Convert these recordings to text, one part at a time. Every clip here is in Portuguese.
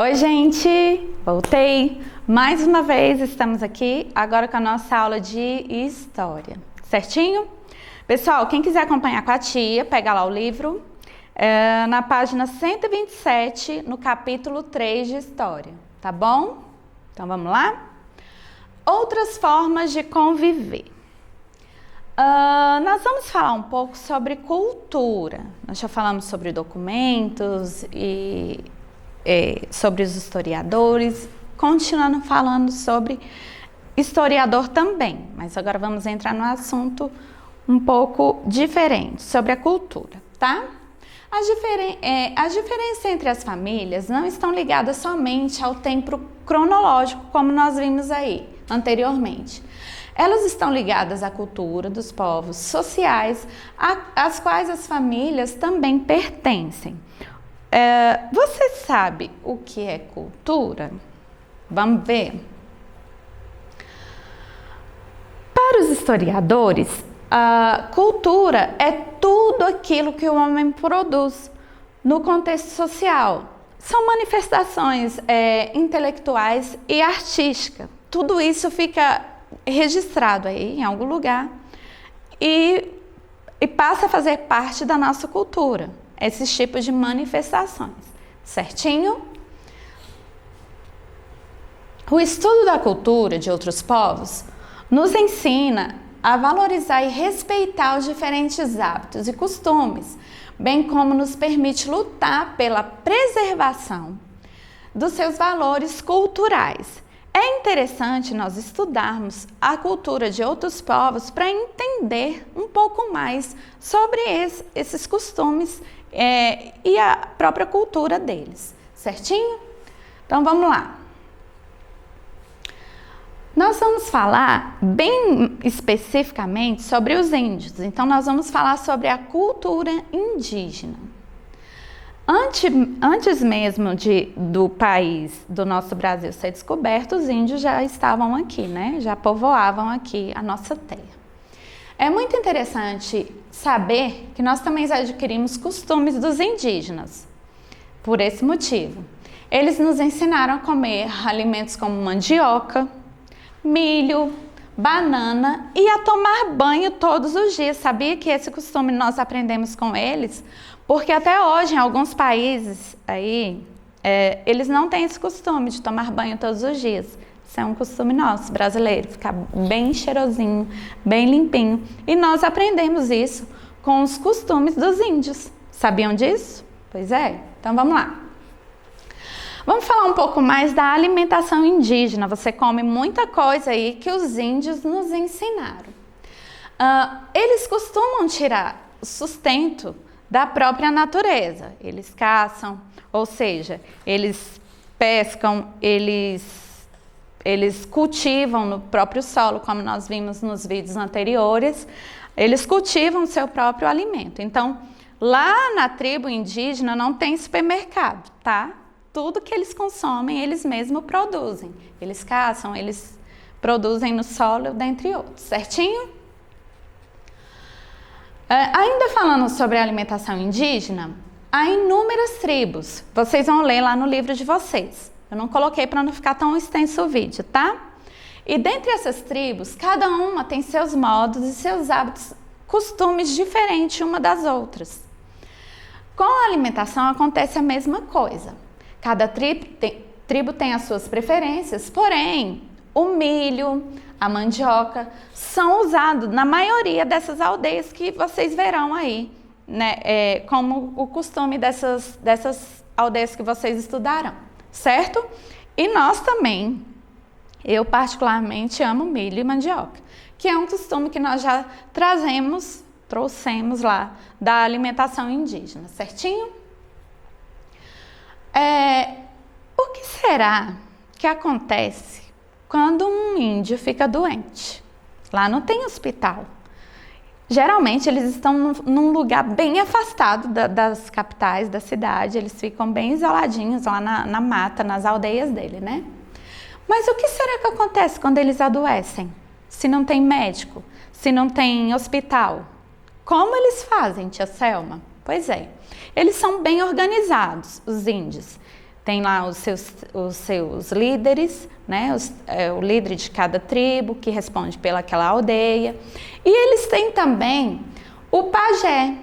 Oi, gente! Voltei! Mais uma vez estamos aqui, agora com a nossa aula de História, certinho? Pessoal, quem quiser acompanhar com a tia, pega lá o livro, na página 127, no capítulo 3 de História, tá bom? Então vamos lá? Outras formas de conviver. Nós vamos falar um pouco sobre cultura. Nós já falamos sobre documentos e sobre os historiadores, continuando falando sobre historiador também, mas agora vamos entrar no assunto um pouco diferente, sobre a cultura, tá? As diferenças entre as famílias não estão ligadas somente ao tempo cronológico, como nós vimos aí anteriormente. Elas estão ligadas à cultura dos povos sociais, às quais as famílias também pertencem. Você sabe o que é cultura? Vamos ver. Para os historiadores, a cultura é tudo aquilo que o homem produz no contexto social. São manifestações intelectuais e artísticas. Tudo isso fica registrado aí em algum lugar e passa a fazer parte da nossa cultura. Esses tipos de manifestações, certinho? O estudo da cultura de outros povos nos ensina a valorizar e respeitar os diferentes hábitos e costumes, bem como nos permite lutar pela preservação dos seus valores culturais. É interessante nós estudarmos a cultura de outros povos para entender um pouco mais sobre esses costumes e a própria cultura deles, certinho? Então vamos lá. Nós vamos falar bem especificamente sobre os índios, então nós vamos falar sobre a cultura indígena. Antes mesmo do país, do nosso Brasil ser descoberto, os índios já estavam aqui, né? Já povoavam aqui a nossa terra. É muito interessante saber que nós também adquirimos costumes dos indígenas, por esse motivo. Eles nos ensinaram a comer alimentos como mandioca, milho, banana e a tomar banho todos os dias. Sabia que esse costume nós aprendemos com eles? Porque até hoje, em alguns países aí, eles não têm esse costume de tomar banho todos os dias. Isso é um costume nosso, brasileiro, ficar bem cheirosinho, bem limpinho. E nós aprendemos isso com os costumes dos índios. Sabiam disso? Pois é. Então vamos lá. Vamos falar um pouco mais da alimentação indígena. Você come muita coisa aí que os índios nos ensinaram. Eles costumam tirar o sustento da própria natureza. Eles caçam, ou seja, eles pescam, eles cultivam no próprio solo, como nós vimos nos vídeos anteriores, eles cultivam o seu próprio alimento. Então, lá na tribo indígena não tem supermercado, tá? Tudo que eles consomem, eles mesmos produzem. Eles caçam, eles produzem no solo, dentre outros, certinho? Ainda falando sobre a alimentação indígena, há inúmeras tribos. Vocês vão ler lá no livro de vocês. Eu não coloquei para não ficar tão extenso o vídeo, tá? E dentre essas tribos, cada uma tem seus modos e seus hábitos, costumes diferentes uma das outras. Com a alimentação acontece a mesma coisa. Cada tribo tem as suas preferências, porém, o milho, a mandioca são usados na maioria dessas aldeias que vocês verão aí, né? Como o costume dessas aldeias que vocês estudarão, certo? E nós também, eu particularmente amo milho e mandioca, que é um costume que nós já trouxemos lá da alimentação indígena, certinho? O que será que acontece quando um índio fica doente? Lá não tem hospital. Geralmente eles estão num lugar bem afastado das capitais da cidade, eles ficam bem isoladinhos lá na mata, nas aldeias dele, né? Mas o que será que acontece quando eles adoecem? Se não tem médico, se não tem hospital? Como eles fazem, tia Selma? Pois é, eles são bem organizados, os índios. tem lá os seus líderes, né? O líder de cada tribo que responde pelaquela aldeia. E eles têm também o pajé,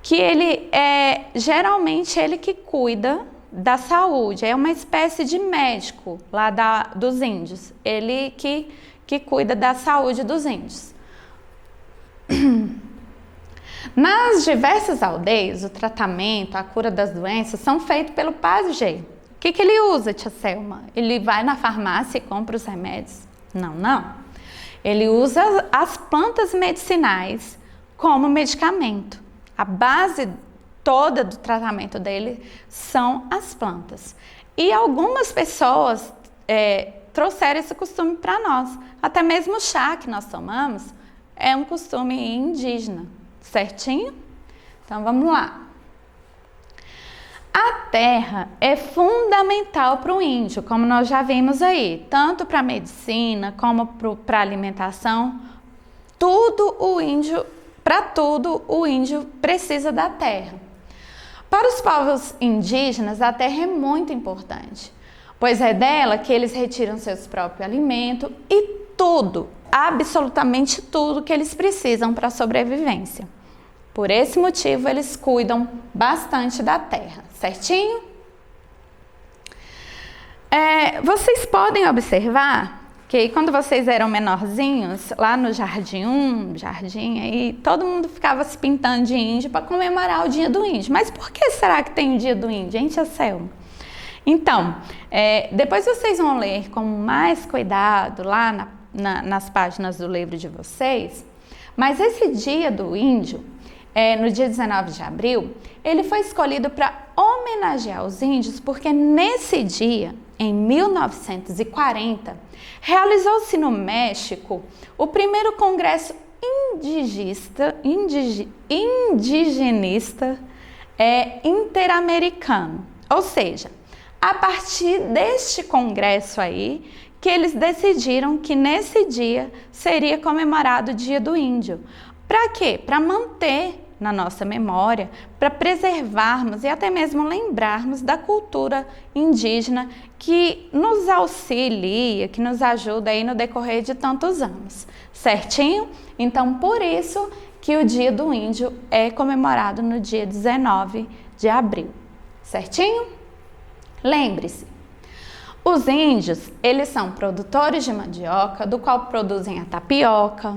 que ele é geralmente ele que cuida da saúde, é uma espécie de médico lá dos índios, ele que cuida da saúde dos índios. Nas diversas aldeias, o tratamento, a cura das doenças são feitos pelo pajé. O que ele usa, tia Selma? Ele vai na farmácia e compra os remédios? Não. Ele usa as plantas medicinais como medicamento. A base toda do tratamento dele são as plantas. E algumas pessoas trouxeram esse costume para nós. Até mesmo o chá que nós tomamos é um costume indígena, certinho? Então vamos lá. A terra é fundamental para o índio, como nós já vimos aí, tanto para a medicina como para a alimentação. Para tudo o índio precisa da terra. Para os povos indígenas, a terra é muito importante, pois é dela que eles retiram seus próprios alimentos e tudo, absolutamente tudo que eles precisam para a sobrevivência. Por esse motivo, eles cuidam bastante da terra, certinho? Vocês podem observar que quando vocês eram menorzinhos, lá no jardim aí, todo mundo ficava se pintando de índio para comemorar o dia do índio. Mas por que será que tem o dia do índio, hein, tia Selma? Então, depois vocês vão ler com mais cuidado lá nas páginas do livro de vocês, mas esse dia do índio, no dia 19 de abril, ele foi escolhido para homenagear os índios, porque nesse dia, em 1940, realizou-se no México o primeiro congresso indigenista interamericano. Ou seja, a partir deste congresso aí, que eles decidiram que nesse dia seria comemorado o Dia do Índio. Para quê? Para manter na nossa memória, para preservarmos e até mesmo lembrarmos da cultura indígena que nos auxilia, que nos ajuda aí no decorrer de tantos anos, certinho? Então, por isso que o Dia do Índio é comemorado no dia 19 de abril, certinho? Lembre-se, os índios, eles são produtores de mandioca, do qual produzem a tapioca,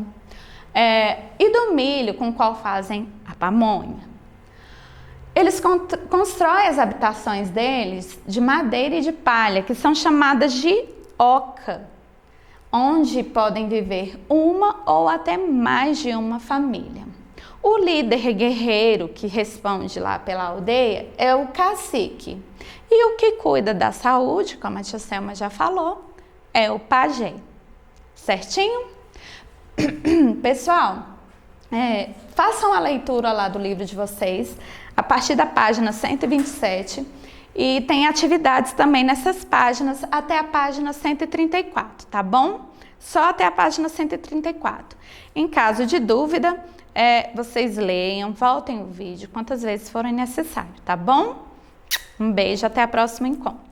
e do milho, com o qual fazem a pamonha. Eles constroem as habitações deles de madeira e de palha, que são chamadas de oca, onde podem viver uma ou até mais de uma família. O líder guerreiro que responde lá pela aldeia é o cacique. E o que cuida da saúde, como a tia Selma já falou, é o pajé. Certinho? Pessoal, façam a leitura lá do livro de vocês, a partir da página 127, e tem atividades também nessas páginas até a página 134, tá bom? Só até a página 134. Em caso de dúvida, vocês leiam, voltem o vídeo quantas vezes forem necessário, tá bom? Um beijo, até o próximo encontro.